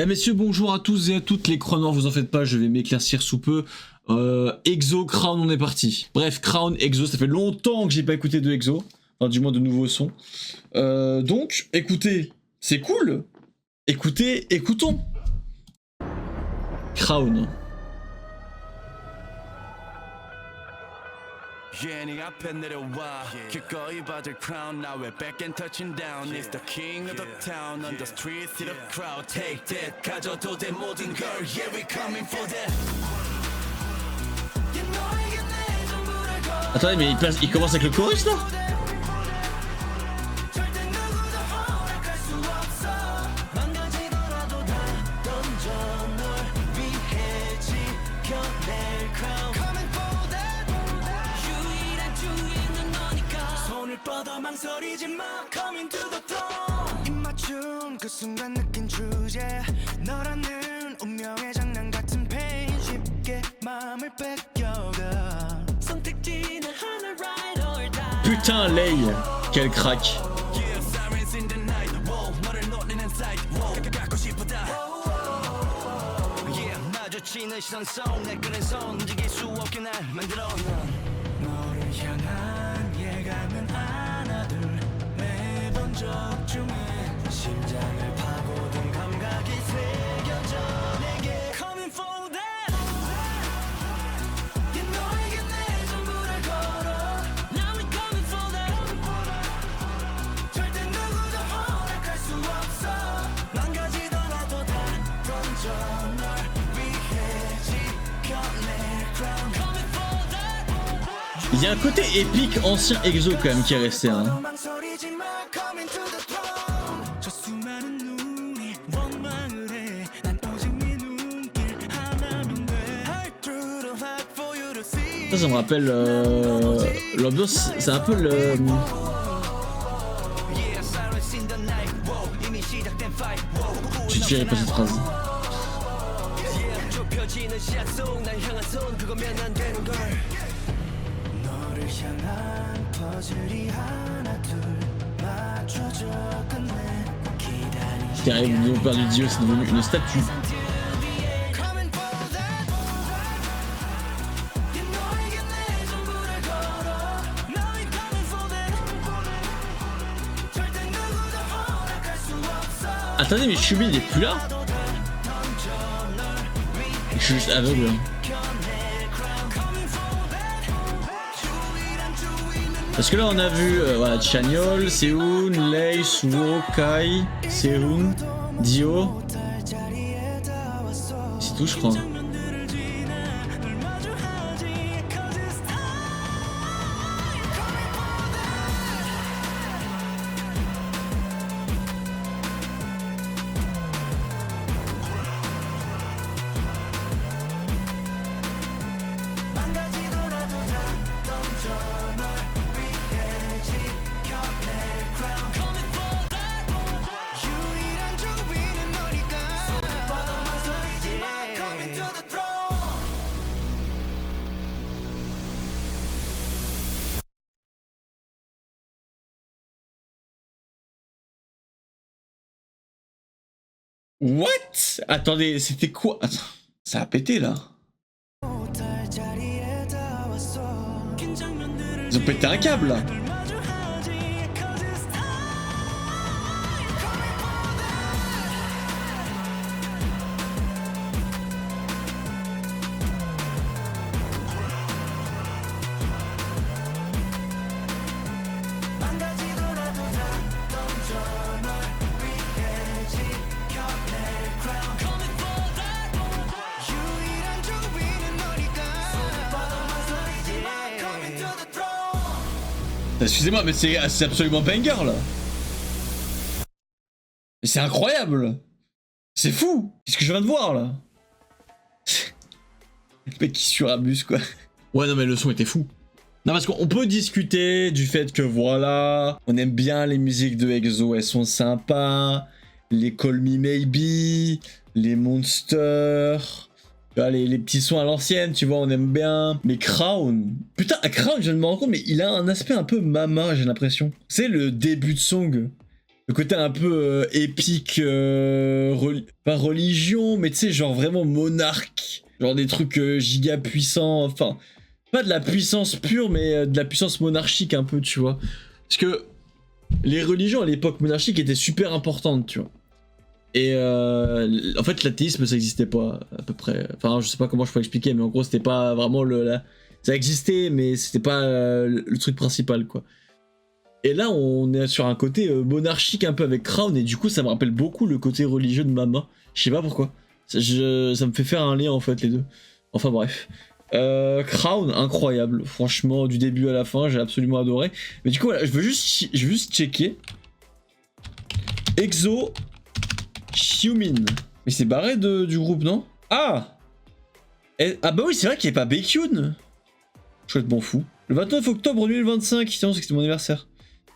Eh messieurs, bonjour à tous et à toutes les chroneurs, vous en faites pas, je vais m'éclaircir sous peu. Exo, Crown, on est parti. Bref, Crown, Exo, ça fait longtemps que j'ai pas écouté de Exo, enfin du moins de nouveaux sons. Donc, écoutez, c'est cool. Écoutez, écoutons. Crown. Yeah, 네 앞에 내려와 기꺼이 받을 crown now we're back and touching down It's the king of the town on the streets to the crowd Take that 가져도 돼 모든 걸 Yeah, we coming for that Attendez, mais il commence avec le chorus là? Coming to the throne 입맞춤 그 순간 느낀 주제 너라는 운명의 장난 같은 pain 쉽게 마음을 뺏겨가 선택지는 하나 right or die Putain, Lay, quel crack. Yeah, sirens in the night Whoa, 너를 노리는 sight Whoa, 갖고 싶다 Yeah, 마주치는 시선 속 내 끄는 손 움직일 수 없게 날 만들어 너를 향한 예감은 하나둘 매번 적중해 심장을 파고든 감각이 새겨져 내게 Coming for that yeah, 너에게 내 전부를 걸어 Now we coming for that 절대 누구도 허락할 수 없어 망가지더라도 다 던져 널 위해 지켜낼 crown Coming for that Il y a un côté épique ancien Exo quand même qui est resté. Hein. Ça me rappelle l'ambiance, c'est un peu le... Je dirais pas cette phrase. Ce qui arrive au père du Dio, c'est devenu une statue. Attendez, mais Chubby il est plus là? Je suis juste aveugle. Parce que là on a vu voilà, Chaniol, Seun, Lay, Suo, Kai, Seun, Dio. C'est tout je crois. What? Attendez, c'était quoi? Attends, ça a pété là. Ils ont pété un câble là. Excusez-moi, mais c'est absolument banger là. Mais c'est incroyable. C'est fou. Qu'est-ce que je viens de voir là? Le mec qui surabuse quoi. Ouais non mais le son était fou. Non parce qu'on peut discuter du fait que voilà, on aime bien les musiques de Exo, elles sont sympas. Les Call Me Maybe, les Monsters. Les petits sons à l'ancienne, tu vois, on aime bien. Mais Crown, putain, Crown, je viens de me rendre compte, mais il a un aspect un peu Mama, j'ai l'impression. C'est le début de song. le côté un peu épique, pas religion, mais tu sais, genre vraiment monarque. Genre des trucs giga puissants, enfin, pas de la puissance pure, mais de la puissance monarchique un peu, tu vois. Parce que les religions à l'époque monarchique étaient super importantes, tu vois. Et en fait, l'athéisme, ça existait pas, à peu près. Enfin, je sais pas comment je peux expliquer, mais en gros, c'était pas vraiment ça existait, mais c'était pas le truc principal, quoi. Et là, on est sur un côté monarchique un peu avec Crown, et du coup, ça me rappelle beaucoup le côté religieux de Mama. Je sais pas pourquoi. Ça me fait faire un lien, en fait, les deux. Enfin, bref. Crown, incroyable. Franchement, du début à la fin, j'ai absolument adoré. Mais du coup, voilà, je veux juste checker. Exo Xiumin. Mais c'est barré du groupe, non? Ah! Ah bah oui, c'est vrai qu'il n'y a pas Baekhyun. Je suis complètement fou. Le 29 octobre 2025, c'est que c'était mon anniversaire.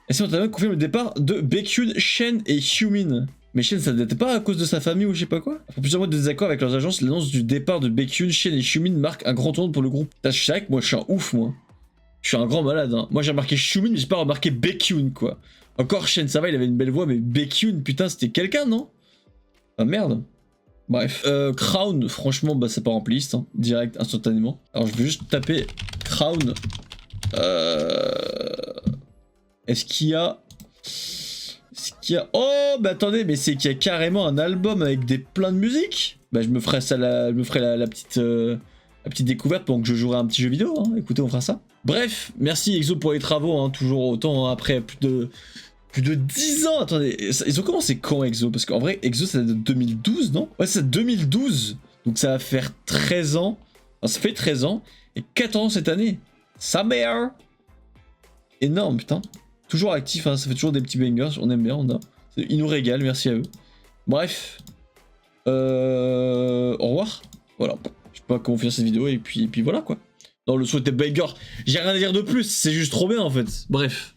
Et c'est notamment confirme le départ de Baekhyun, Shen et Xiumin. Mais Shen, ça n'était pas à cause de sa famille ou je sais pas quoi? Après plusieurs mois de désaccord avec leurs agences, l'annonce du départ de Baekhyun, Shen et Xiumin marque un grand tournant pour le groupe. Je sais que moi je suis un ouf, moi. Je suis un grand malade, hein. Moi j'ai remarqué Xiumin, mais j'ai pas remarqué Baekhyun, quoi. Encore Shen, ça va, il avait une belle voix, mais Baekhyun, putain, c'était quelqu'un, non? Ah merde. Bref. Crown, franchement, bah ça part en playlist, hein. Direct, instantanément. Alors je vais juste taper Crown. Est-ce qu'il y a... Oh, bah attendez, mais c'est qu'il y a carrément un album avec plein de musique. Bah je me ferai ça, je me ferai la petite découverte pendant que je jouerai à un petit jeu vidéo, hein. Écoutez, on fera ça. Bref, merci Exo pour les travaux, hein. Toujours autant, hein, après plus de 10 ans. Attendez, ils ont commencé quand, Exo? Parce qu'en vrai, Exo, ça date de 2012, non? Ouais, c'est 2012. Donc ça va faire 13 ans. Enfin, ça fait 13 ans. Et 14 ans cette année. Sa mère! Énorme, putain. Toujours actif, hein, ça fait toujours des petits bangers. On aime bien, ils nous régalent, merci à eux. Bref. Au revoir. Voilà. Je sais pas comment finir cette vidéo, et puis voilà, quoi. Non, le son était banger. J'ai rien à dire de plus, c'est juste trop bien, en fait. Bref.